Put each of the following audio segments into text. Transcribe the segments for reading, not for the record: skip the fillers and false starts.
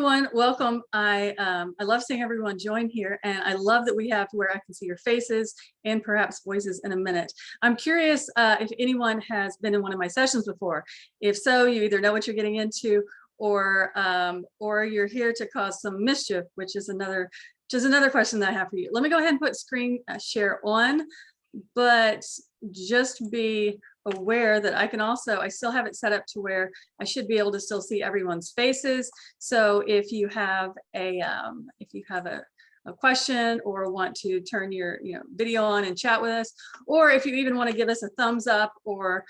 everyone, welcome. I love seeing everyone join here, and I love that we have where I can see your faces and perhaps voices in a minute. I'm curious if anyone has been in one of my sessions before. If so, you either know what you're getting into, or you're here to cause some mischief, which is another question that I have for you. Let me go ahead and put screen share on, but just be aware that I still have it set up to where I should be able to still see everyone's faces. So if you have a question or want to turn your video on and chat with us, or if you even want to give us a thumbs up or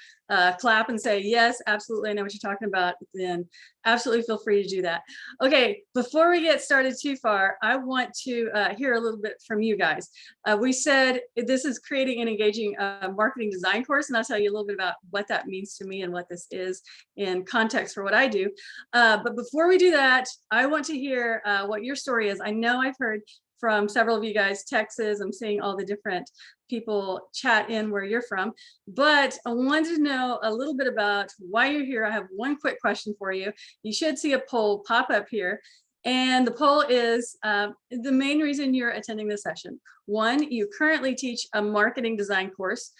clap and say yes, absolutely, I know what you're talking about, then absolutely feel free to do that. Okay, before we get started too far, I want to hear a little bit from you guys. We said this is creating and engaging a marketing design course, and I'll tell you a little bit about what that means to me and what this is in context for what I do. But before we do that, I want to hear what your story is. I know I've heard from several of you guys, Texas. I'm seeing all the different people chat in where you're from, but I wanted to know a little bit about why you're here. I have one quick question for you. You should see a poll pop up here. And the poll is the main reason you're attending this session. One, you currently teach a marketing design course.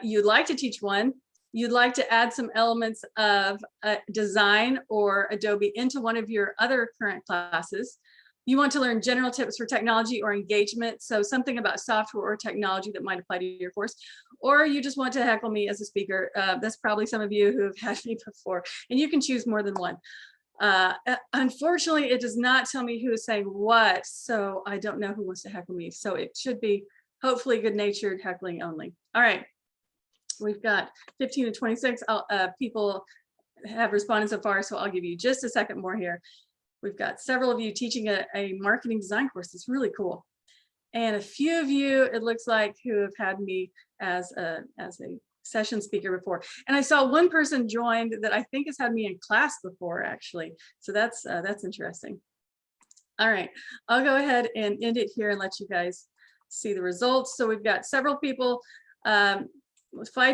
You'd like to teach one. You'd like to add some elements of design or Adobe into one of your other current classes. You want to learn general tips for technology or engagement, so something about software or technology that might apply to your course, or you just want to heckle me as a speaker. That's probably some of you who have had me before, and you can choose more than one. Unfortunately, it does not tell me who is saying what, so I don't know who wants to heckle me. So it should be hopefully good-natured heckling only. All right, we've got 15 to 26 people have responded so far, so I'll give you just a second more here. We've got several of you teaching a marketing design course. It's really cool. And a few of you, it looks like, who have had me as a session speaker before. And I saw one person joined that I think has had me in class before, actually. So that's interesting. All right, I'll go ahead and end it here and let you guys see the results. So we've got several people, 5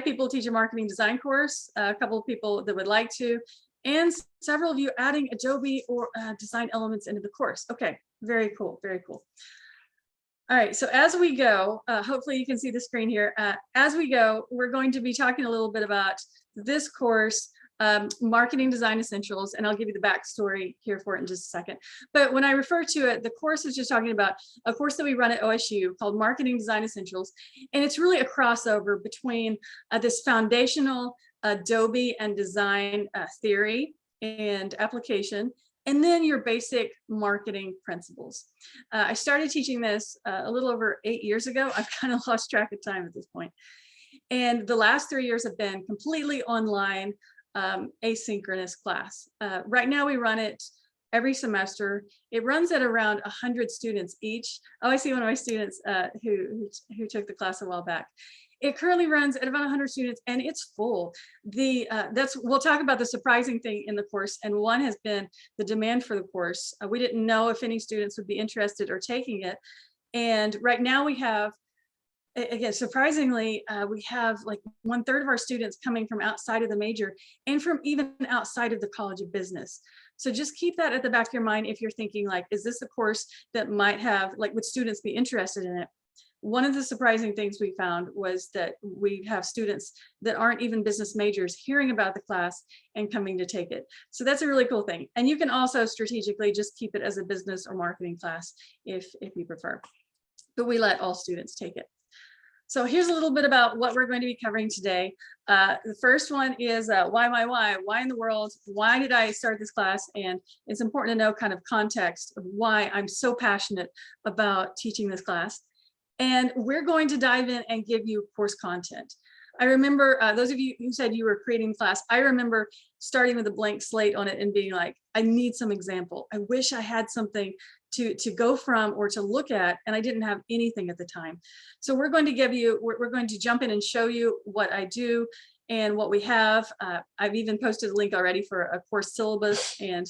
people teach a marketing design course, a couple of people that would like to, and several of you adding Adobe or design elements into the course. Okay, very cool, very cool. All right, so as we go, hopefully you can see the screen here. As we go, we're going to be talking a little bit about this course, Marketing Design Essentials, and I'll give you the backstory here for it in just a second. But when I refer to it, the course is just talking about a course that we run at OSU called Marketing Design Essentials, and it's really a crossover between this foundational Adobe and design theory and application, and then your basic marketing principles. I started teaching this a little over 8 years ago. I've kind of lost track of time at this point. And the last 3 years have been completely online, asynchronous class. Right now we run it every semester. It runs at around 100 students each. Oh, I see one of my students who took the class a while back. It currently runs at about 100 students, and it's full. We'll talk about the surprising thing in the course, and one has been the demand for the course. We didn't know if any students would be interested or taking it, and right now we have, again, surprisingly, we have like 1/3 of our students coming from outside of the major and from even outside of the College of Business. So just keep that at the back of your mind if you're thinking like, is this a course that might have, like, would students be interested in it? One of the surprising things we found was that we have students that aren't even business majors hearing about the class and coming to take it. So that's a really cool thing. And you can also strategically just keep it as a business or marketing class if you prefer. But we let all students take it. So here's a little bit about what we're going to be covering today. The first one is why in the world, why did I start this class? And it's important to know kind of context of why I'm so passionate about teaching this class. And we're going to dive in and give you course content. I remember those of you who said you were creating class, I remember starting with a blank slate on it and being like, I need some example. I wish I had something to go from or to look at, and I didn't have anything at the time. So we're going to jump in and show you what I do and what we have. I've even posted a link already for a course syllabus, and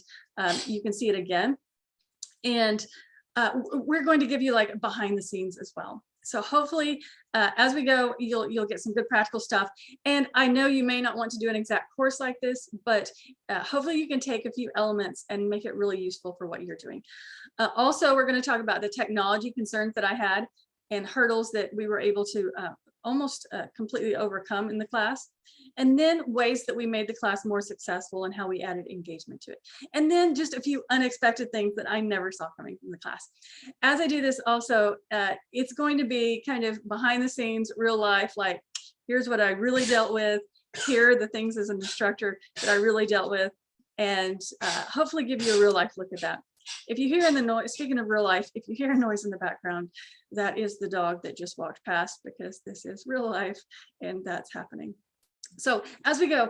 you can see it again. And we're going to give you like behind the scenes as well. So hopefully, as we go, you'll get some good practical stuff. And I know you may not want to do an exact course like this, but hopefully you can take a few elements and make it really useful for what you're doing. Also, we're going to talk about the technology concerns that I had and hurdles that we were able to almost completely overcome in the class. And then ways that we made the class more successful and how we added engagement to it. And then just a few unexpected things that I never saw coming from the class. As I do this also, it's going to be kind of behind the scenes, real life, like here's what I really dealt with. Here are the things as an instructor that I really dealt with, and hopefully give you a real life look at that. If you hear in the noise, speaking of real life, if you hear a noise in the background, that is the dog that just walked past, because this is real life and that's happening. So as we go,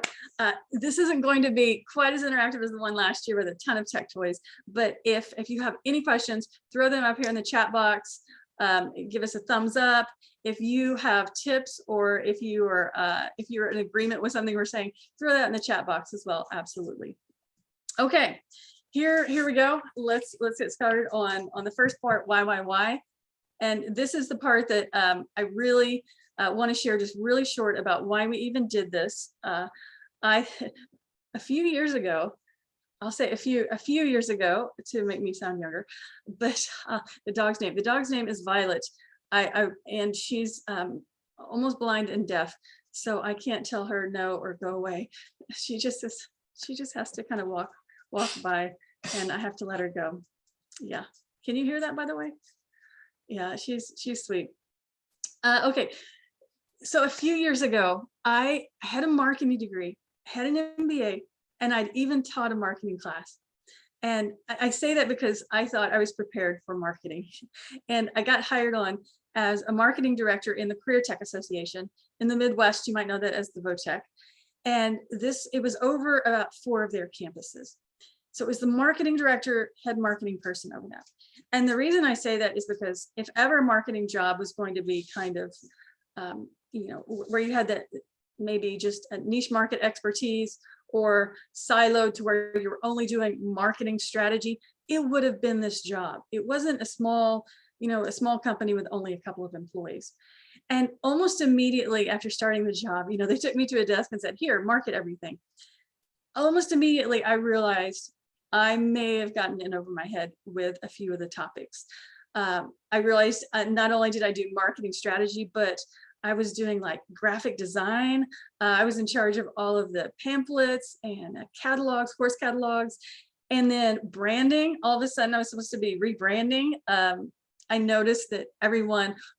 this isn't going to be quite as interactive as the one last year with a ton of tech toys, but if you have any questions, throw them up here in the chat box. Give us a thumbs up. If you have tips, or if you're in agreement with something we're saying, throw that in the chat box as well. Absolutely. Okay, here we go. Let's get started on the first part, why. And this is the part that I really want to share just really short about why we even did this. A few years ago, I'll say a few years ago to make me sound younger, but the dog's name is Violet. And she's almost blind and deaf, so I can't tell her no or go away. She just has to kind of walk by, and I have to let her go. Yeah, can you hear that, by the way? Yeah, she's sweet. Okay, so a few years ago, I had a marketing degree, had an MBA, and I'd even taught a marketing class. And I say that because I thought I was prepared for marketing. And I got hired on as a marketing director in the Career Tech Association. In the Midwest, you might know that as the VOTEC. And it was over about 4 of their campuses. So it was the marketing director, head marketing person over that. And the reason I say that is because if ever a marketing job was going to be kind of, where you had that maybe just a niche market expertise or siloed to where you were only doing marketing strategy, it would have been this job. It wasn't a small company with only a couple of employees. And almost immediately after starting the job, they took me to a desk and said, here, market everything. Almost immediately, I realized I may have gotten in over my head with a few of the topics. I realized not only did I do marketing strategy, but I was doing like graphic design. I was in charge of all of the pamphlets and catalogs, course catalogs, and then branding. All of a sudden I was supposed to be rebranding. I noticed that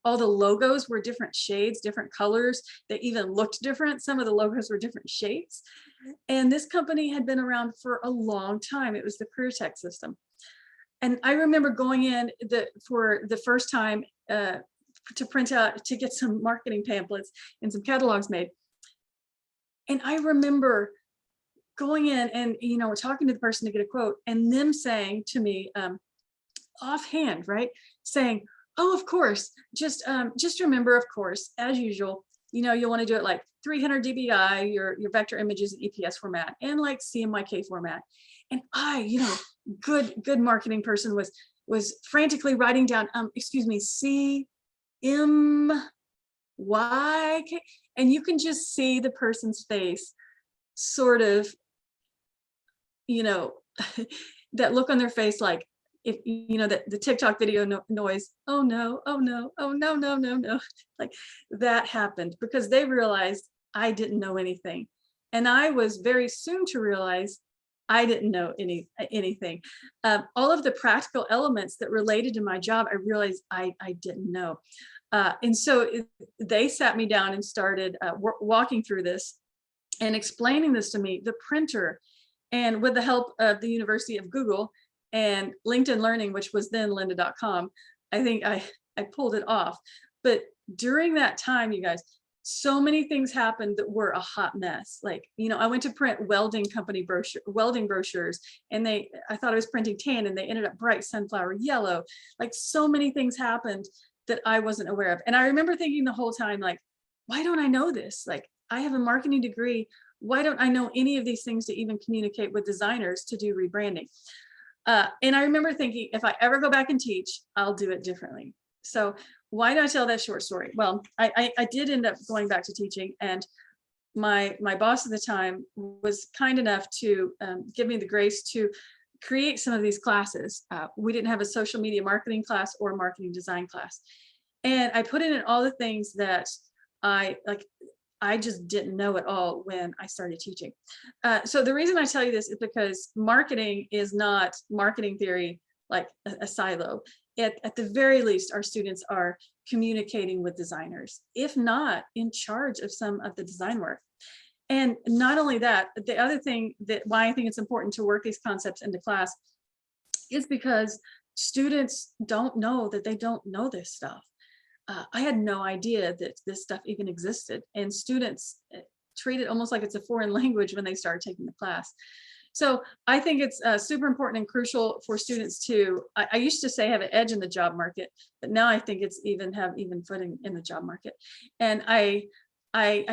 all the logos were different shades, different colors. They even looked different. Some of the logos were different shapes. And this company had been around for a long time. It was the Career Tech system. And I remember going in for the first time to get some marketing pamphlets and some catalogs made. And I remember going in and, talking to the person to get a quote, and them saying to me, offhand, right? Saying, oh, of course, just remember, of course, as usual, you'll want to do it like 300 dpi, your vector images in EPS format, and like CMYK format. And I, good marketing person was frantically writing down, CMYK, and you can just see the person's face sort of, that look on their face, like, if the TikTok video noise, oh no, like that happened because they realized I didn't know anything. And I was very soon to realize I didn't know anything. All of the practical elements that related to my job, I realized I didn't know. And so they sat me down and started walking through this and explaining this to me, the printer, and with the help of the University of Google and LinkedIn Learning, which was then lynda.com, I think I pulled it off. But during that time, you guys, so many things happened that were a hot mess. Like, I went to print welding brochures, and I thought I was printing tan, and they ended up bright sunflower yellow. Like, so many things happened that I wasn't aware of. And I remember thinking the whole time, like, why don't I know this? Like, I have a marketing degree. Why don't I know any of these things to even communicate with designers to do rebranding? And I remember thinking, if I ever go back and teach, I'll do it differently. So why do I tell that short story? Well, I did end up going back to teaching, and my boss at the time was kind enough to give me the grace to create some of these classes. We didn't have a social media marketing class or a marketing design class. And I put in all the things that I like, I just didn't know at all when I started teaching. So the reason I tell you this is because marketing is not marketing theory like a silo. At the very least, our students are communicating with designers, if not in charge of some of the design work. And not only that, the other thing that why I think it's important to work these concepts into class is because students don't know that they don't know this stuff. I had no idea that this stuff even existed, and students treat it almost like it's a foreign language when they start taking the class. So I think it's super important and crucial for students to, I used to say have an edge in the job market, but now I think it's have even footing in the job market. And I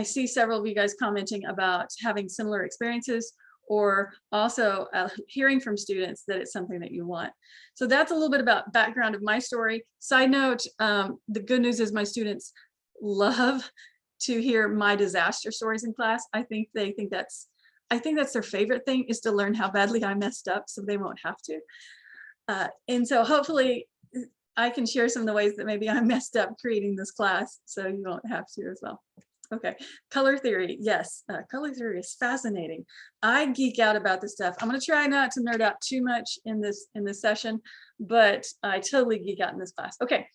see several of you guys commenting about having similar experiences, or also hearing from students that it's something that you want. So that's a little bit about background of my story. Side note, the good news is my students love to hear my disaster stories in class. I think that's their favorite thing, is to learn how badly I messed up so they won't have to. And so hopefully I can share some of the ways that maybe I messed up creating this class so you won't have to as well. Okay, color theory. Yes, color theory is fascinating. I geek out about this stuff. I'm going to try not to nerd out too much in this session, but I totally geek out in this class. Okay,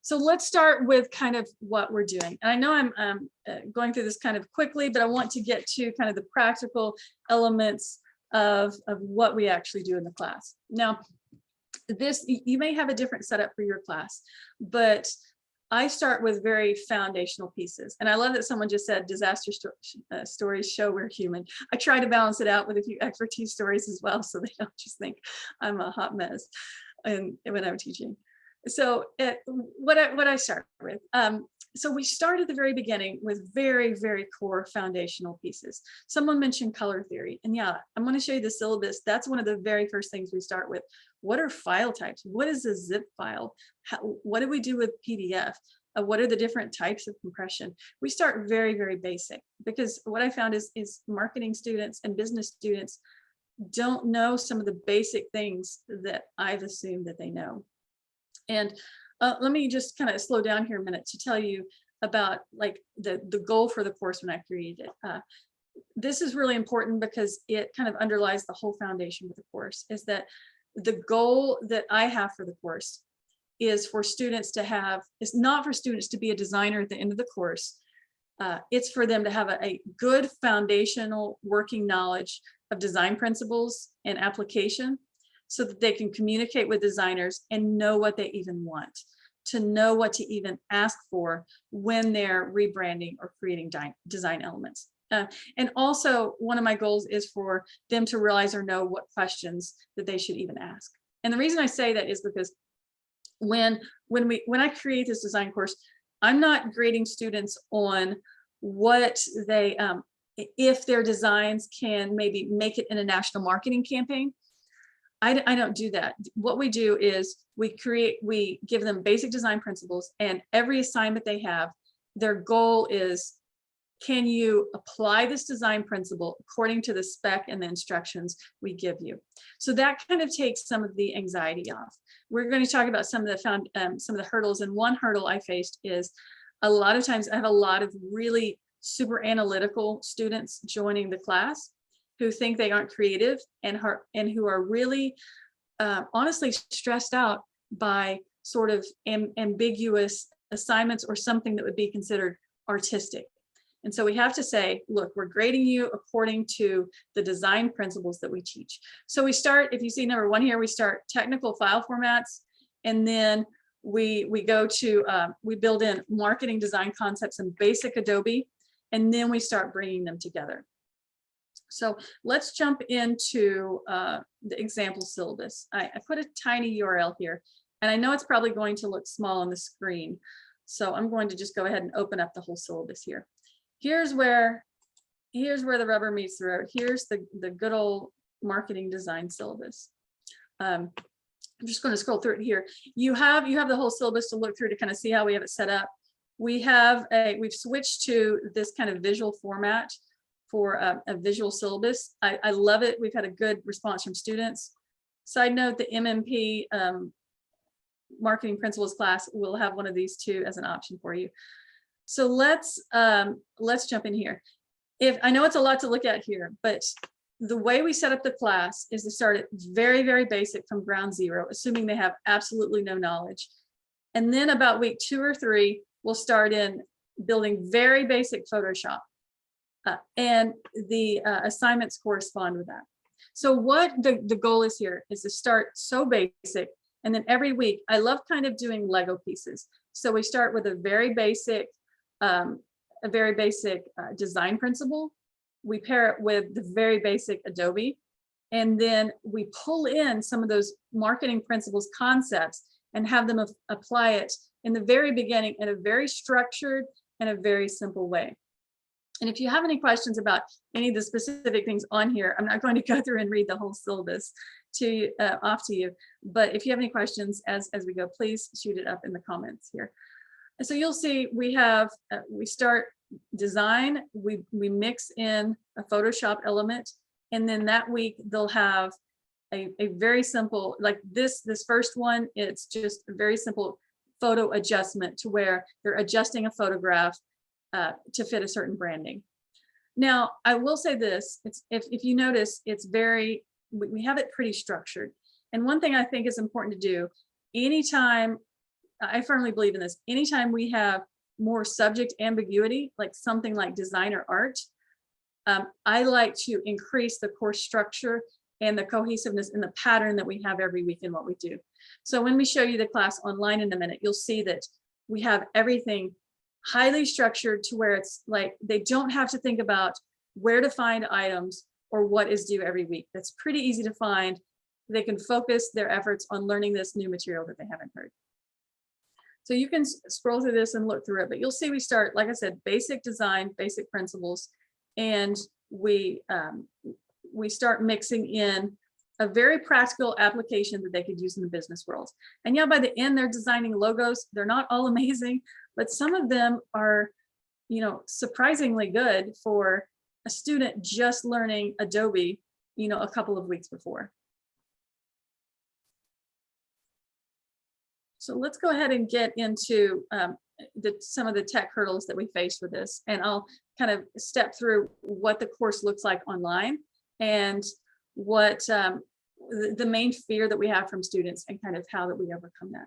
so let's start with kind of what we're doing. And I know I'm going through this kind of quickly, but I want to get to kind of the practical elements of what we actually do in the class. Now, this, you may have a different setup for your class, but I start with very foundational pieces. And I love that someone just said disaster stories show we're human. I try to balance it out with a few expertise stories as well, so they don't just think I'm a hot mess when I'm teaching. So what I start with, so we start at the very beginning with very, very core foundational pieces. Someone mentioned color theory, and yeah, I'm going to show you the syllabus. That's one of the very first things we start with. What are file types? What is a zip file? What do we do with PDF? What are the different types of compression? We start very, very basic, because what I found is marketing students and business students don't know some of the basic things that I've assumed that they know. And let me just kind of slow down here a minute to tell you about like the goal for the course when I created it. This is really important because it kind of underlies the whole foundation of the course, is that the goal that I have for the course is for students to have, it's not for students to be a designer at the end of the course. It's for them to have a good foundational working knowledge of design principles and application, so that they can communicate with designers and know what they even want, to know what to even ask for when they're rebranding or creating design elements. And also, one of my goals is for them to realize or know what questions that they should even ask. And the reason I say that is because when I create this design course, I'm not grading students on what they, if their designs can maybe make it in a national marketing campaign. I don't do that. What we do is we give them basic design principles, and every assignment they have, their goal is, can you apply this design principle according to the spec and the instructions we give you? So that kind of takes some of the anxiety off. We're going to talk about some of the hurdles, and one hurdle I faced is a lot of times I have a lot of really super analytical students joining the class who think they aren't creative and who are really honestly stressed out by sort of ambiguous assignments or something that would be considered artistic. And so we have to say, look, we're grading you according to the design principles that we teach. So we start, if you see number 1 here, we start technical file formats, and then we go to, we build in marketing design concepts and basic Adobe, and then we start bringing them together. So let's jump into the example syllabus. I put a tiny URL here, and I know it's probably going to look small on the screen. So I'm going to just go ahead and open up the whole syllabus here. Here's where the rubber meets the road. Here's the good old marketing design syllabus. I'm just going to scroll through it here. You have the whole syllabus to look through to kind of see how we have it set up. We've switched to this kind of visual format for a visual syllabus. I love it. We've had a good response from students. Side note, the MMP marketing principles class will have one of these too as an option for you. So let's jump in here. I know it's a lot to look at here, but the way we set up the class is to start at very, very basic from ground zero, assuming they have absolutely no knowledge. And then about week 2 or 3, we'll start in building very basic Photoshop. And the assignments correspond with that. So what the goal is here is to start so basic, and then every week, I love kind of doing Lego pieces. So we start with a very basic design principle. We pair it with the very basic Adobe, and then we pull in some of those marketing principles concepts and have them apply it in the very beginning in a very structured and a very simple way. And if you have any questions about any of the specific things on here, I'm not going to go through and read the whole syllabus off to you. But if you have any questions as we go, please shoot it up in the comments here. And so you'll see we start design, we mix in a Photoshop element, and then that week they'll have a very simple, like this first one, it's just a very simple photo adjustment to where they're adjusting a photograph to fit a certain branding. Now, I will say this, if you notice, we have it pretty structured. And one thing I think is important to do, anytime, I firmly believe in this, anytime we have more subject ambiguity, like something like design or art, I like to increase the course structure and the cohesiveness and the pattern that we have every week in what we do. So when we show you the class online in a minute, you'll see that we have everything highly structured to where it's like they don't have to think about where to find items or what is due every week. That's pretty easy to find. They can focus their efforts on learning this new material that they haven't heard. So you can scroll through this and look through it, but you'll see we start, like I said, basic design, basic principles, and we start mixing in a very practical application that they could use in the business world. And yeah, by the end, they're designing logos. They're not all amazing, but some of them are, surprisingly good for a student just learning Adobe, a couple of weeks before. So let's go ahead and get into some of the tech hurdles that we face with this. And I'll kind of step through what the course looks like online and what the main fear that we have from students and kind of how that we overcome that.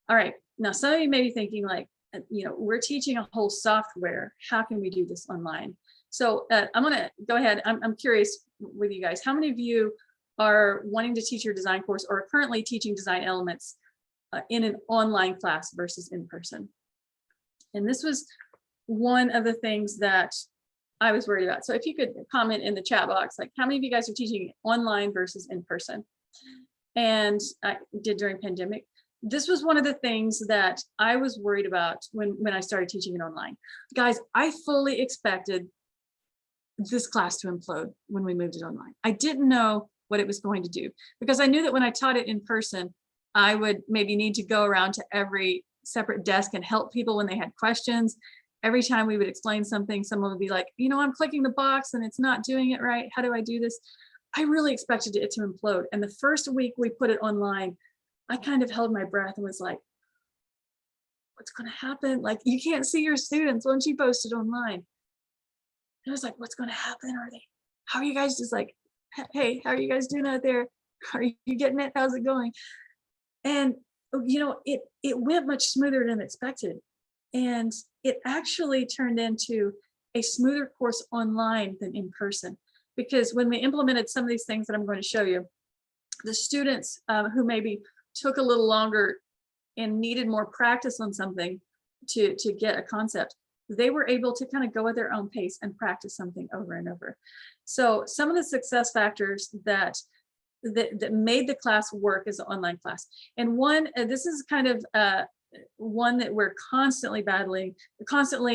All right, now some of you may be thinking like, we're teaching a whole software. How can we do this online? So I'm gonna go ahead. I'm curious with you guys, how many of you are wanting to teach your design course or are currently teaching design elements in an online class versus in person? And this was one of the things that I was worried about. So if you could comment in the chat box, like how many of you guys are teaching online versus in person? And I did during pandemic. This was one of the things that I was worried about when I started teaching it online. Guys, I fully expected this class to implode when we moved it online. I didn't know what it was going to do because I knew that when I taught it in person, I would maybe need to go around to every separate desk and help people when they had questions. Every time we would explain something, someone would be like, I'm clicking the box and it's not doing it right. How do I do this? I really expected it to implode. And the first week we put it online, I kind of held my breath and was like, what's going to happen? Like, you can't see your students once you post it online. And I was like, what's going to happen? How are you guys just like, hey, how are you guys doing out there? Are you getting it? How's it going? And, it went much smoother than expected. And it actually turned into a smoother course online than in person. Because when we implemented some of these things that I'm going to show you, the students who maybe took a little longer and needed more practice on something to get a concept, they were able to kind of go at their own pace and practice something over and over. So some of the success factors that made the class work as an online class. And one, this is kind of one that we're constantly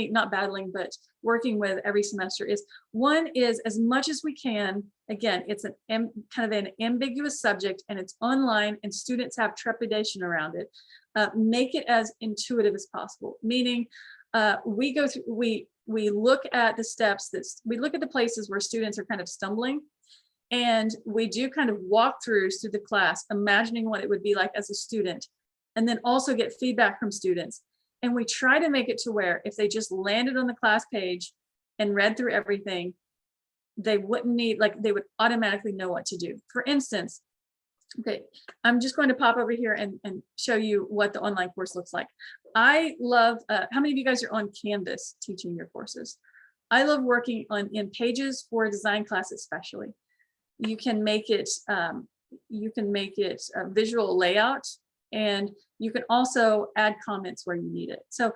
not battling, but working with every semester is one is as much as we can. Again, it's kind of an ambiguous subject and it's online and students have trepidation around it. Make it as intuitive as possible, meaning we go through, we look at the steps we look at the places where students are kind of stumbling, and we do kind of walkthroughs through the class, imagining what it would be like as a student, and then also get feedback from students. And we try to make it to where if they just landed on the class page and read through everything, they wouldn't need, like, they would automatically know what to do. For instance, okay, I'm just going to pop over here and show you what the online course looks like. I love, how many of you guys are on Canvas teaching your courses? I love working in Pages for design class especially. You can make it a visual layout, and you can also add comments where you need it. So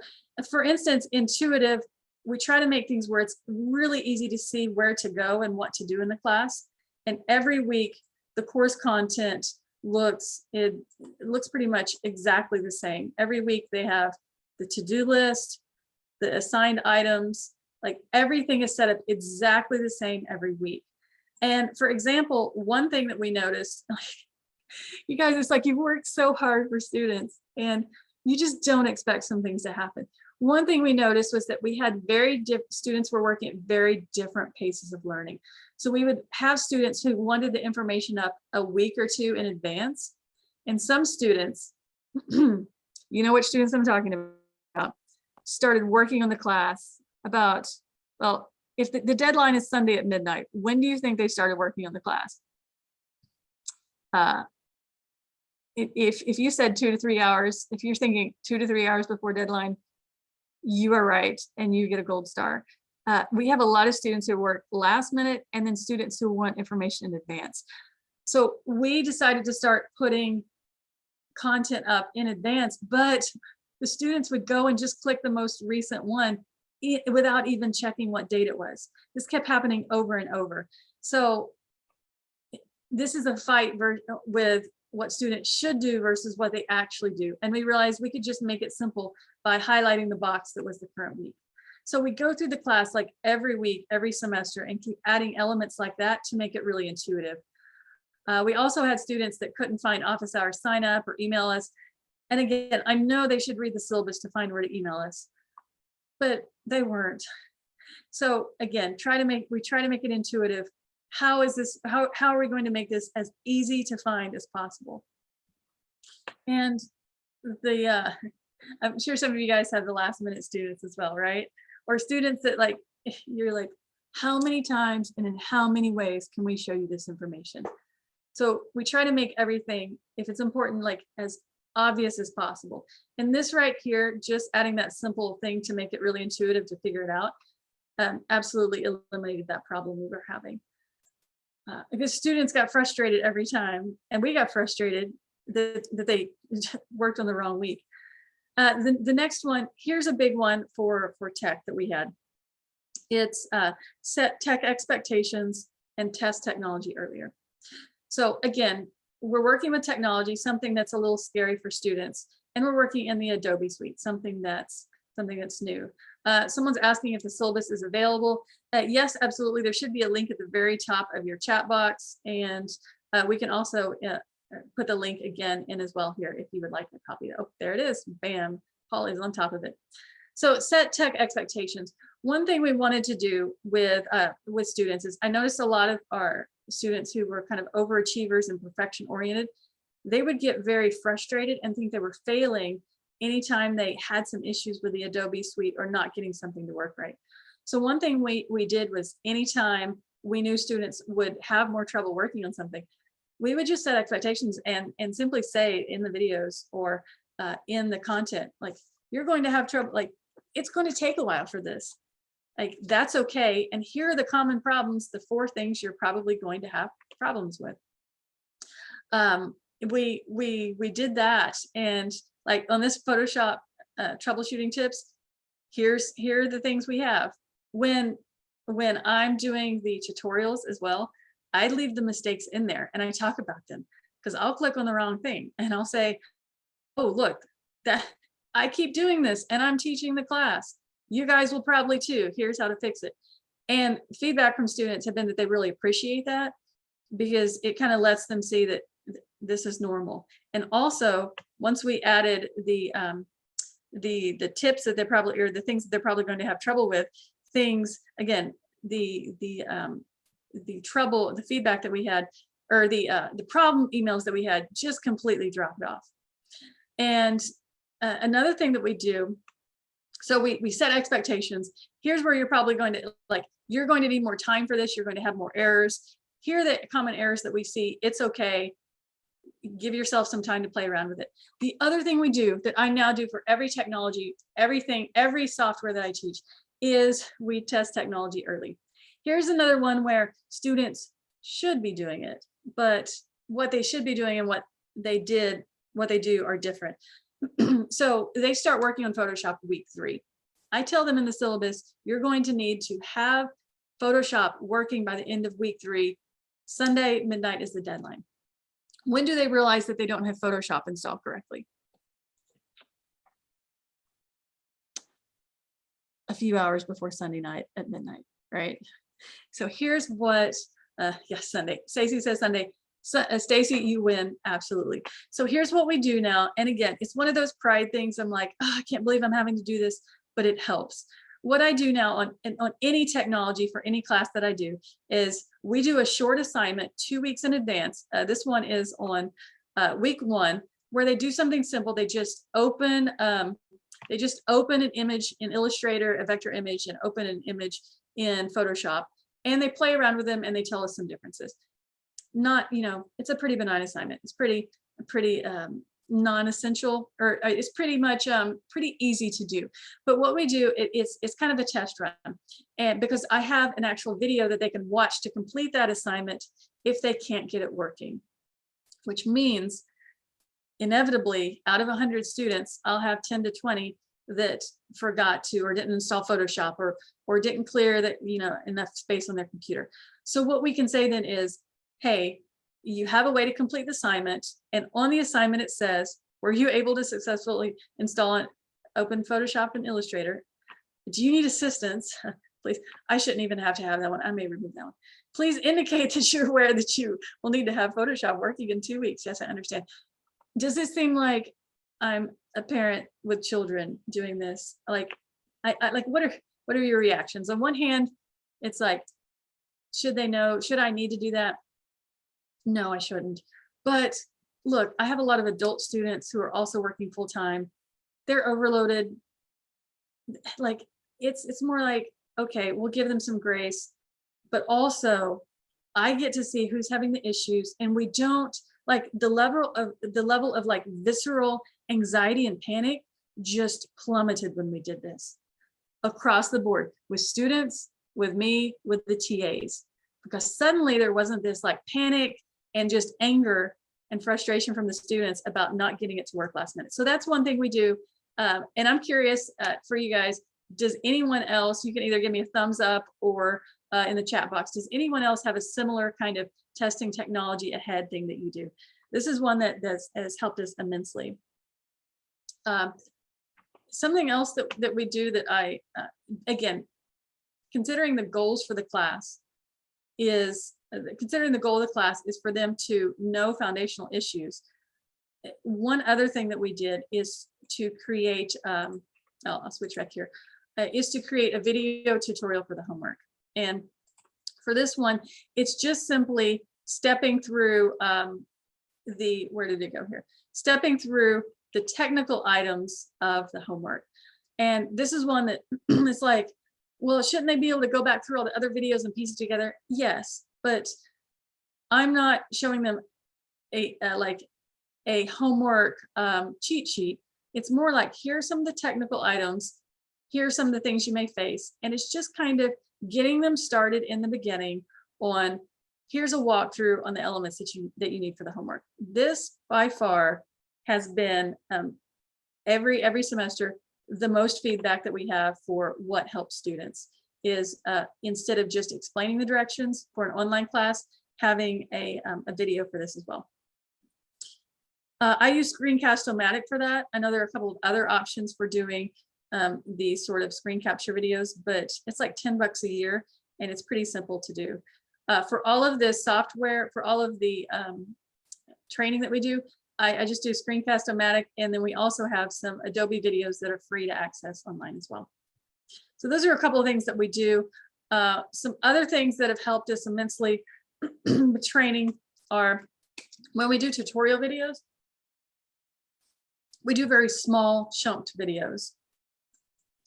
for instance, intuitive, we try to make things where it's really easy to see where to go and what to do in the class. And every week, the course content looks pretty much exactly the same. Every week they have the to-do list, the assigned items, like everything is set up exactly the same every week. And for example, one thing that we noticed, you guys, it's like you've worked so hard for students and you just don't expect some things to happen. One thing we noticed was that we had students were working at very different paces of learning. So we would have students who wanted the information up a week or two in advance. And some students, you know which students I'm talking about, started working on the class about, well, if the deadline is Sunday at midnight, when do you think they started working on the class? If you said 2 to 3 hours, if you're thinking 2 to 3 hours before deadline, you are right, and you get a gold star. We have a lot of students who work last minute, and then students who want information in advance. So we decided to start putting content up in advance, but the students would go and just click the most recent one without even checking what date it was. This kept happening over and over. So this is a fight with what students should do versus what they actually do. And we realized we could just make it simple by highlighting the box that was the current week. So we go through the class like every week, every semester, and keep adding elements like that to make it really intuitive. We also had students that couldn't find office hours sign up or email us. And again, I know they should read the syllabus to find where to email us, but they weren't. So again, we try to make it intuitive. How are we going to make this as easy to find as possible? And I'm sure some of you guys have the last minute students as well, right? Or students that like, you're like, how many times and in how many ways can we show you this information? So we try to make everything, if it's important, like as obvious as possible. And this right here, just adding that simple thing to make it really intuitive to figure it out, absolutely eliminated that problem we were having. Because students got frustrated every time, and we got frustrated that they worked on the wrong week. The next one, here's a big one for tech that we had. It's set tech expectations and test technology earlier. So again, we're working with technology, something that's a little scary for students, and we're working in the Adobe suite, something that's new. Someone's asking if the syllabus is available. Yes, absolutely. There should be a link at the very top of your chat box, and we can also put the link again in as well here if you would like a copy. Oh, there it is. Bam, Paul is on top of it. So set tech expectations. One thing we wanted to do with students is, I noticed a lot of our students who were kind of overachievers and perfection oriented, they would get very frustrated and think they were failing anytime they had some issues with the Adobe suite or not getting something to work right. So one thing we did was, anytime we knew students would have more trouble working on something, we would just set expectations and simply say in the videos or in the content, like, you're going to have trouble, like, it's going to take a while for this. Like, that's okay. And here are the common problems, the 4 things you're probably going to have problems with. We did that, and like on this Photoshop troubleshooting tips, here are the things we have. When I'm doing the tutorials as well, I leave the mistakes in there and I talk about them, because I'll click on the wrong thing and I'll say, oh, look, that I keep doing this and I'm teaching the class. You guys will probably too. Here's how to fix it. And feedback from students have been that they really appreciate that because it kind of lets them see that this is normal. And also, once we added the tips that they're probably, or the things that they're probably going to have trouble with, things again, the feedback that we had, or the problem emails that we had just completely dropped off. And another thing that we do, so we set expectations. Here's where you're probably going to, like, you're going to need more time for this. You're going to have more errors. Here are the common errors that we see. It's okay. Give yourself some time to play around with it. The other thing we do that I now do for every technology, every software that I teach, is we test technology early. Here's another one where students should be doing it, but what they should be doing and what they do are different. So they start working on Photoshop week 3. I tell them in the syllabus, you're going to need to have Photoshop working by the end of week 3. Sunday midnight is the deadline. When do they realize that they don't have Photoshop installed correctly? A few hours before Sunday night at midnight, right? So here's what, yes, Sunday. Stacy says Sunday. So, Stacy, you win, absolutely. So here's what we do now. And again, it's one of those pride things. I'm like, oh, I can't believe I'm having to do this, but it helps. What I do now on any technology for any class that I do is we do a short assignment 2 weeks in advance. This one is on week 1, where they do something simple. They just open an image in Illustrator, a vector image, and open an image in Photoshop, and they play around with them and they tell us some differences. Not, it's a pretty benign assignment. It's pretty non-essential, or it's pretty much pretty easy to do. But what we do, it's kind of a test run, and because I have an actual video that they can watch to complete that assignment if they can't get it working, which means inevitably out of 100 students, I'll have 10 to 20 that forgot to, or didn't install Photoshop, or didn't clear that, enough space on their computer. So what we can say then is, hey, you have a way to complete the assignment, and on the assignment it says, were you able to successfully install and open Photoshop and Illustrator? Do you need assistance? Please, I shouldn't even have to have that one. I may remove that one. Please indicate that you're aware that you will need to have Photoshop working in 2 weeks. Yes, I understand. Does this seem like I'm a parent with children doing this? Like, what are your reactions? On one hand, it's like, should they know? Should I need to do that? No, I shouldn't. But look, I have a lot of adult students who are also working full time. They're overloaded. Like, it's more like, okay, we'll give them some grace, but also I get to see who's having the issues, and we don't, like, the level of like visceral anxiety and panic just plummeted when we did this across the board, with students, with me, with the TAs, because suddenly there wasn't this like panic and just anger and frustration from the students about not getting it to work last minute. So that's one thing we do. And I'm curious for you guys, does anyone else, you can either give me a thumbs up or in the chat box, does anyone else have a similar kind of testing technology ahead thing that you do? This is one that has helped us immensely. Something else that we do that I, again, considering the goals for the class is, considering the goal of the class is for them to know foundational issues. One other thing that we did is to create, I'll switch back here, is to create a video tutorial for the homework. And for this one, it's just simply stepping through where did it go here? Stepping through the technical items of the homework. And this is one that is like, well, shouldn't they be able to go back through all the other videos and piece it together? Yes, but I'm not showing them like a homework cheat sheet. It's more like, here are some of the technical items. Here are some of the things you may face. And it's just kind of getting them started in the beginning on, here's a walkthrough on the elements that you need for the homework. This by far has been every semester, the most feedback that we have for what helps students is instead of just explaining the directions for an online class, having a video for this as well. I use Screencast-O-Matic for that. I know there are a couple of other options for doing these sort of screen capture videos, but it's like $10 a year and it's pretty simple to do. For all of this software, for all of the training that we do, I just do Screencast-O-Matic, and then we also have some Adobe videos that are free to access online as well. So those are a couple of things that we do. Some other things that have helped us immensely with training are when we do tutorial videos, we do very small chunked videos.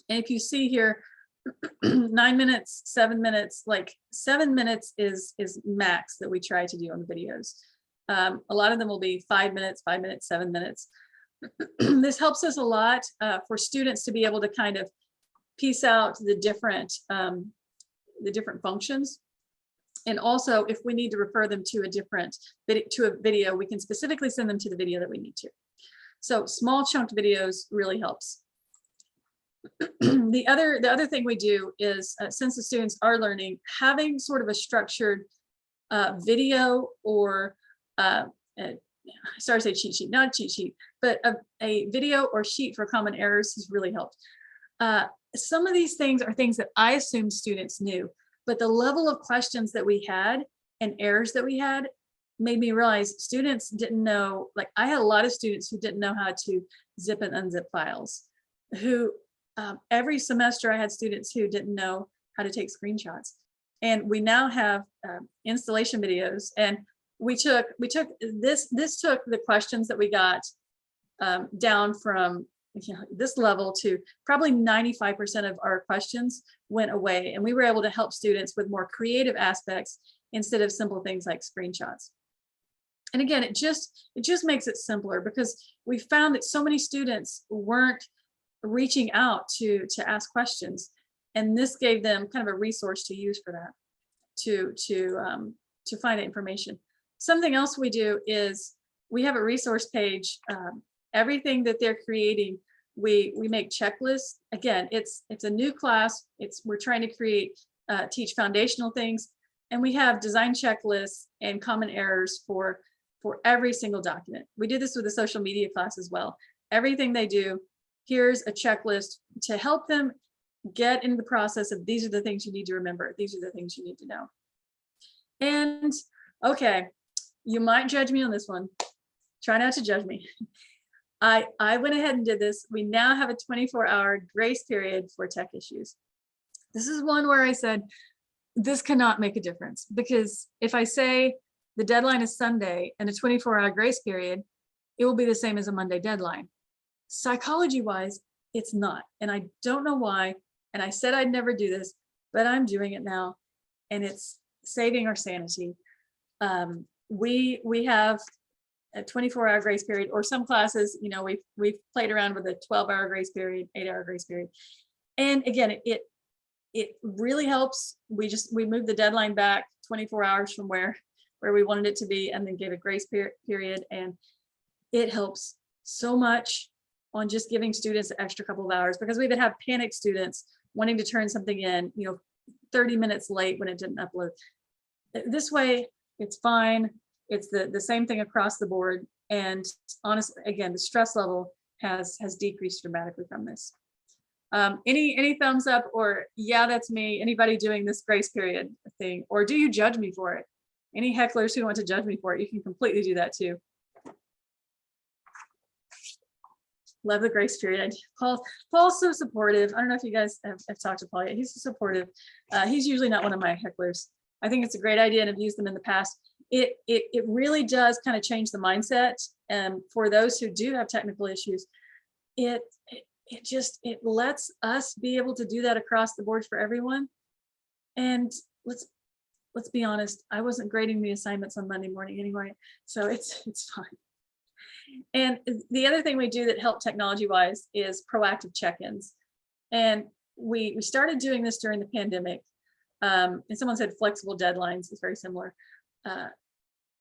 And if you see here, 9 minutes, 7 minutes, like 7 minutes is max that we try to do on the videos. A lot of them will be 5 minutes, 5 minutes, 7 minutes. This helps us a lot for students to be able to kind of piece out the different functions. And also, if we need to refer them to a video, we can specifically send them to the video that we need to. So small chunked videos really helps. The other thing we do is, since the students are learning, having sort of a structured video or sorry to say cheat sheet, not a cheat sheet, but a video or sheet for common errors has really helped. Some of these things are things that I assumed students knew, but the level of questions that we had and errors that we had made me realize students didn't know. Like, I had a lot of students who didn't know how to zip and unzip files, who every semester I had students who didn't know how to take screenshots. And we now have installation videos, and we took this took the questions that we got down from this level to probably 95% of our questions went away, and we were able to help students with more creative aspects instead of simple things like screenshots. And again, it just makes it simpler, because we found that so many students weren't reaching out to ask questions, and this gave them kind of a resource to use for that, to find information. Something else we do is we have a resource page. Everything that they're creating, we make checklists. Again, it's a new class. We're trying to teach foundational things, and we have design checklists and common errors for every single document. We did this with the social media class as well. Everything they do, here's a checklist to help them get into the process of, these are the things you need to remember. These are the things you need to know. And okay, you might judge me on this one. Try not to judge me. I went ahead and did this. We now have a 24-hour grace period for tech issues. This is one where I said, this cannot make a difference, because if I say the deadline is Sunday and a 24-hour grace period, it will be the same as a Monday deadline. Psychology-wise, it's not, and I don't know why. And I said I'd never do this, but I'm doing it now, and it's saving our sanity. We have a 24-hour grace period, or some classes, we've played around with a 12-hour grace period, 8-hour grace period. And again, it really helps. We moved the deadline back 24 hours from where we wanted it to be, and then gave a grace period. And it helps so much on just giving students an extra couple of hours, because we would have panicked students wanting to turn something in, 30 minutes late when it didn't upload. This way, it's fine. It's the same thing across the board. And honestly, again, the stress level has decreased dramatically from this. Any thumbs up, or yeah, that's me? Anybody doing this grace period thing, or do you judge me for it? Any hecklers who want to judge me for it, you can completely do that too. Love the grace period. Paul's so supportive. I don't know if you guys have talked to Paul yet. He's so supportive. He's usually not one of my hecklers. I think it's a great idea, and I've used them in the past. It really does kind of change the mindset. And for those who do have technical issues, it lets us be able to do that across the board for everyone. And let's be honest, I wasn't grading the assignments on Monday morning anyway, so it's fine. And the other thing we do that help technology-wise is proactive check-ins. And we started doing this during the pandemic. And someone said flexible deadlines is very similar.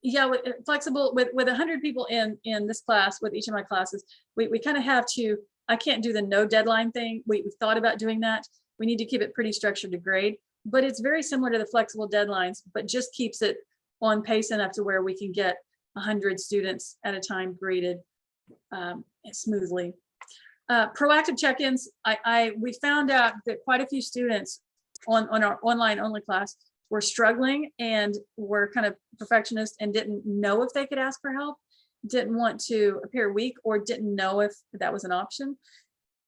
Yeah, flexible with 100 people in this class, with each of my classes, we kind of have to. I can't do the no deadline thing. We've thought about doing that. We need to keep it pretty structured to grade, but it's very similar to the flexible deadlines, but just keeps it on pace enough to where we can get 100 students at a time graded smoothly. Proactive check-ins, we found out that quite a few students on our online only class were struggling and were kind of perfectionists and didn't know if they could ask for help, didn't want to appear weak, or didn't know if that was an option.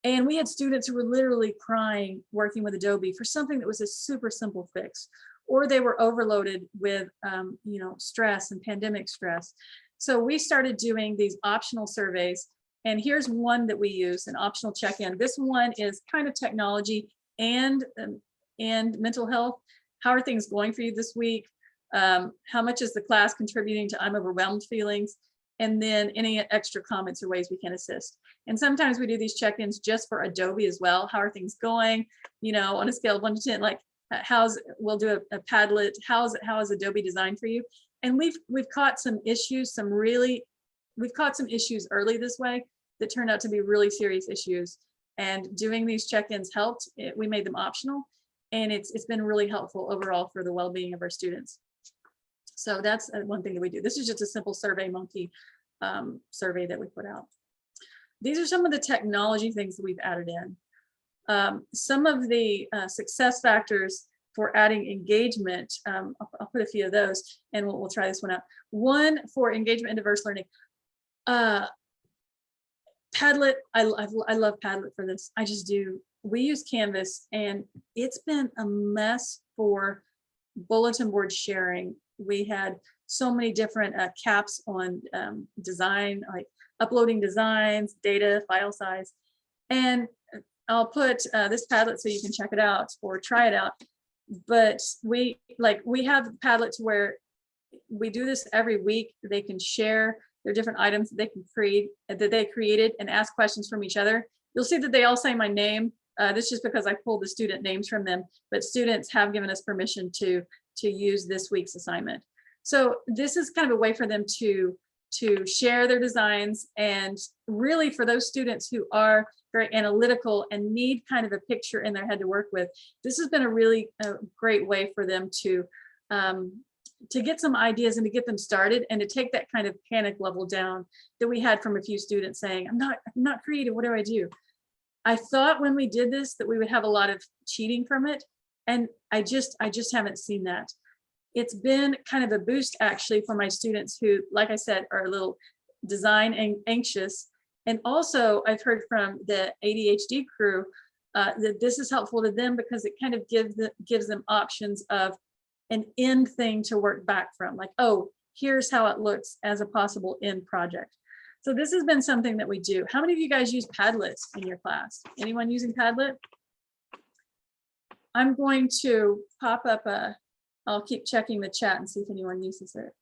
And we had students who were literally crying working with Adobe for something that was a super simple fix, or they were overloaded with stress and pandemic stress. So we started doing these optional surveys, and here's one that we use, an optional check-in. This one is kind of technology and mental health. How are things going for you this week? How much is the class contributing to I'm overwhelmed feelings? And then any extra comments or ways we can assist. And sometimes we do these check-ins just for Adobe as well. How are things going? On a scale of 1 to 10, like we'll do a Padlet. How is Adobe designed for you? And we've caught some issues, we've caught some issues early this way that turned out to be really serious issues. And doing these check-ins helped. We made them optional, and it's been really helpful overall for the well-being of our students. So that's one thing that we do. This is just a simple Survey Monkey survey that we put out. These are some of the technology things that we've added in. Some of the success factors for adding engagement, I'll put a few of those, and we'll try this one out. One, for engagement and diverse learning. Padlet, I love Padlet for this. I just do. We use Canvas, and it's been a mess for bulletin board sharing. We had so many different caps on design, like uploading designs, data, file size. And I'll put this Padlet so you can check it out or try it out. But we have Padlets where we do this every week. They can share their different items that they created and ask questions from each other. You'll see that they all say my name. This is just because I pulled the student names from them, but students have given us permission to use this week's assignment. So this is kind of a way for them to share their designs, and really for those students who are very analytical and need kind of a picture in their head to work with, this has been a really great way for them to get some ideas and to get them started, and to take that kind of panic level down that we had from a few students saying, I'm not creative, what do I do? I thought when we did this that we would have a lot of cheating from it, and I just haven't seen that. It's been kind of a boost actually for my students who, like I said, are a little design anxious. And also I've heard from the ADHD crew that this is helpful to them because it kind of gives them options of an end thing to work back from, like, oh, here's how it looks as a possible end project. So this has been something that we do. How many of you guys use Padlets in your class? Anyone using Padlet? I'm going to pop up I'll keep checking the chat and see if anyone uses it.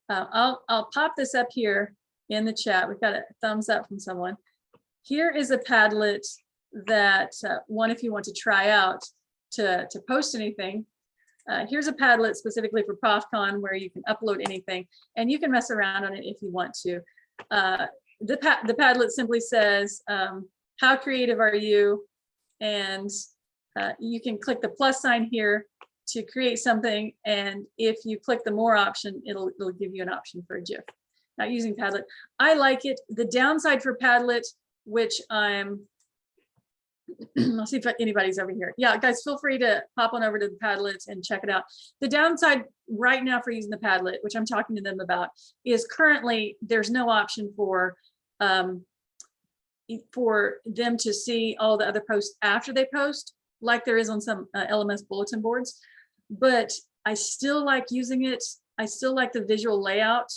I'll pop this up here in the chat. We've got a thumbs up from someone. Here is a Padlet that one, if you want to try out to post anything. Here's a Padlet specifically for ProfCon where you can upload anything, and you can mess around on it if you want to. The Padlet simply says, how creative are you? And you can click the plus sign here to create something, and if you click the more option, it'll give you an option for a GIF. Not using Padlet. I like it. The downside for Padlet, which I'll see if anybody's over here. Yeah, guys, feel free to pop on over to the Padlet and check it out. The downside right now for using the Padlet, which I'm talking to them about, is currently there's no option for them to see all the other posts after they post, like there is on some LMS bulletin boards. But I still like using it. I still like the visual layout.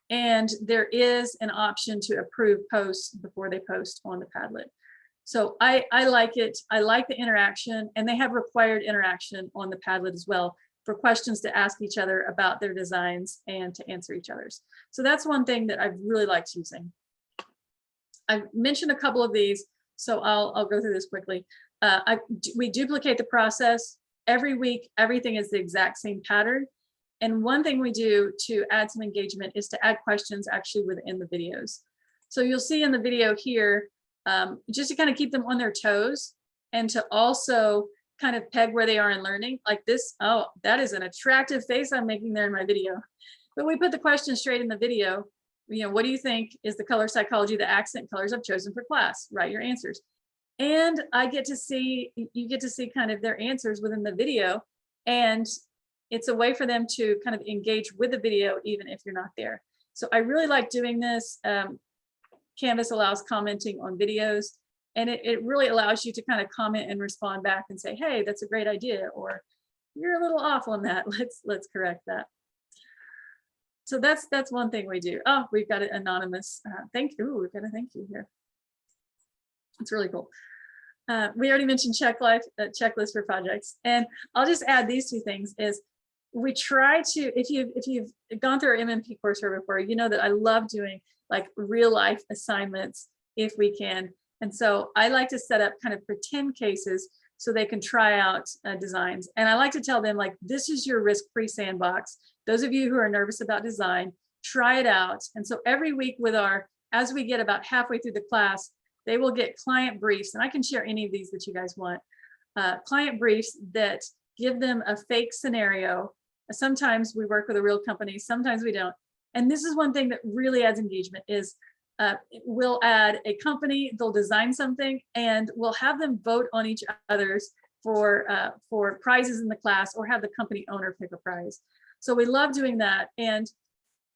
And there is an option to approve posts before they post on the Padlet. So I like it. I like the interaction, and they have required interaction on the Padlet as well for questions to ask each other about their designs and to answer each other's. So that's one thing that I've really liked using. I've mentioned a couple of these, so I'll go through this quickly. We duplicate the process. Every week, everything is the exact same pattern. And one thing we do to add some engagement is to add questions actually within the videos. So you'll see in the video here, just to kind of keep them on their toes and to also kind of peg where they are in learning, like this. Oh, that is an attractive face I'm making there in my video. but we put the question straight in the video. You know, what do you think is the color psychology, the accent colors I've chosen for class? Write your answers. And you get to see kind of their answers within the video. And it's a way for them to kind of engage with the video, even if you're not there. So I really like doing this. Canvas allows commenting on videos, and it really allows you to kind of comment and respond back and say, hey, that's a great idea, or you're a little off on that. Let's correct that. So that's one thing we do. Oh, we've got an anonymous thank you. Ooh, we've got a thank you here. It's really cool. We already mentioned checklist for projects, and I'll just add these two things. Is we try to, if you've gone through our MMP courseware before, you know that I love doing like real life assignments if we can. And so I like to set up kind of pretend cases so they can try out designs. And I like to tell them, like, this is your risk-free sandbox. Those of you who are nervous about design, try it out. And so every week as we get about halfway through the class, they will get client briefs, and I can share any of these that you guys want. Client briefs that give them a fake scenario. Sometimes we work with a real company, sometimes we don't. And this is one thing that really adds engagement is we'll add a company, they'll design something, and we'll have them vote on each other's for prizes in the class, or have the company owner pick a prize. So we love doing that. And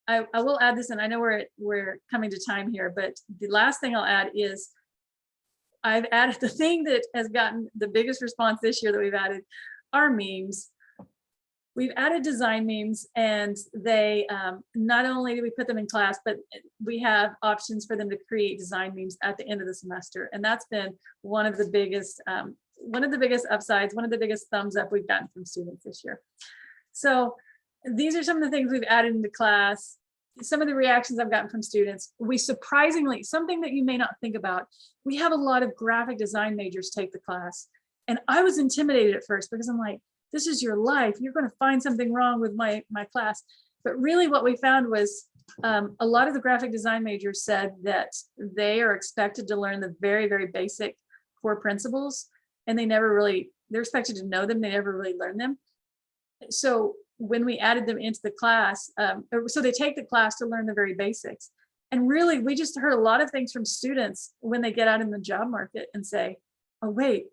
I will add this, and I know we're coming to time here, but the last thing I'll add is I've added the thing that has gotten the biggest response this year that we've added are memes. We've added design memes, and they not only do we put them in class, but we have options for them to create design memes at the end of the semester. And that's been one of the biggest upsides, one of the biggest thumbs up we've gotten from students this year. So these are some of the things we've added into class. Some of the reactions I've gotten from students. We surprisingly, something that you may not think about, we have a lot of graphic design majors take the class. And I was intimidated at first because I'm like, this is your life. You're going to find something wrong with my class. But really what we found was a lot of the graphic design majors said that they are expected to learn the very, very basic core principles. And they're expected to know them. They never really learn them. So when we added them into the class, so they take the class to learn the very basics. And really, we just heard a lot of things from students when they get out in the job market and say, oh, wait,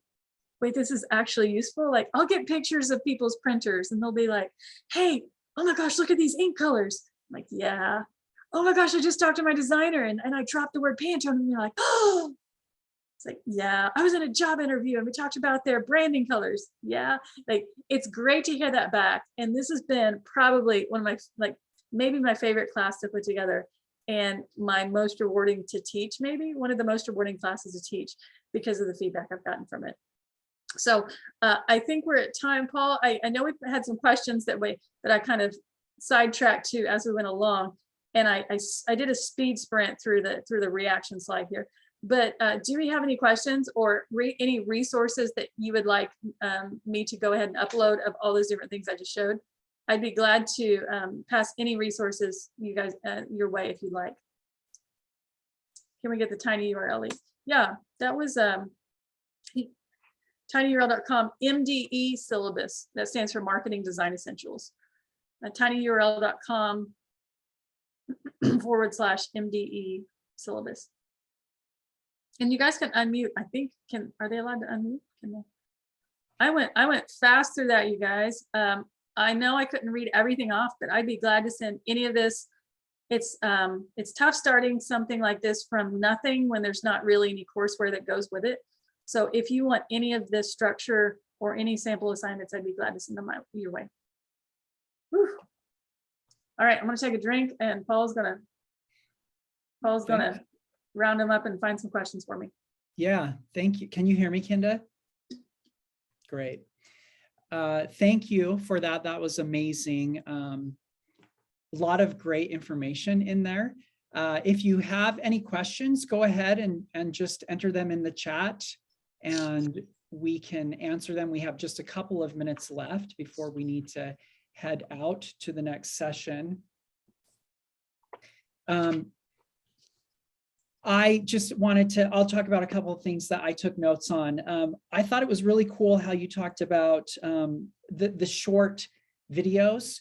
this is actually useful. Like, I'll get pictures of people's printers and they'll be like, hey, oh my gosh, look at these ink colors. I'm like, yeah. Oh my gosh, I just talked to my designer and I dropped the word Pantone, and they're like, oh. It's like, yeah, I was in a job interview and we talked about their branding colors. Yeah, like, it's great to hear that back. And this has been probably one of my, maybe my favorite class to put together, and my most rewarding to teach, maybe one of the most rewarding classes to teach because of the feedback I've gotten from it. So I think we're at time, Paul. I know we've had some questions that I kind of sidetracked to as we went along, and I did a speed sprint through the reaction slide here. But do we have any questions or any resources that you would like me to go ahead and upload of all those different things I just showed? I'd be glad to pass any resources you guys your way if you'd like. Can we get the tiny URL? Yeah, that was tinyurl.com MDE syllabus. That stands for Marketing Design Essentials. tinyurl.com /MDE syllabus. And you guys can unmute. I think are they allowed to unmute? Can they? I went fast through that, you guys. I know I couldn't read everything off, but I'd be glad to send any of this. It's tough starting something like this from nothing when there's not really any courseware that goes with it. So if you want any of this structure or any sample assignments, I'd be glad to send them your way. Whew. All right, I'm gonna take a drink, and Paul's gonna round them up and find some questions for me. Yeah, thank you. Can you hear me, Kinda? Great. Thank you for that. That was amazing. A lot of great information in there. If you have any questions, go ahead and just enter them in the chat and we can answer them. We have just a couple of minutes left before we need to head out to the next session. I just I'll talk about a couple of things that I took notes on. I thought it was really cool how you talked about the short videos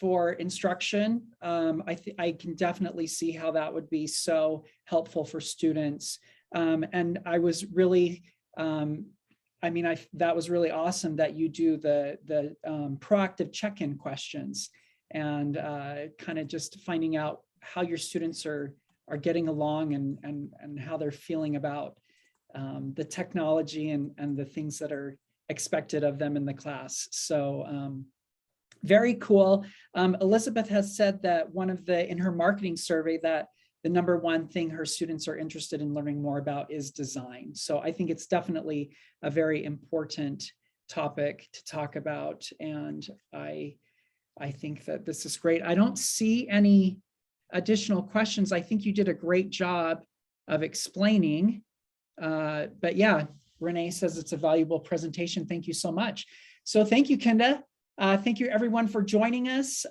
for instruction. I can definitely see how that would be so helpful for students. And I was really, that was really awesome that you do the proactive check-in questions and kind of just finding out how your students are getting along and how they're feeling about the technology and the things that are expected of them in the class. So very cool. Elizabeth has said that in her marketing survey that the number one thing her students are interested in learning more about is design. So I think it's definitely a very important topic to talk about. And I think that this is great. I don't see any additional questions. I think you did a great job of explaining. But yeah, Renee says it's a valuable presentation. Thank you so much. So thank you, Kenda. Thank you everyone for joining us.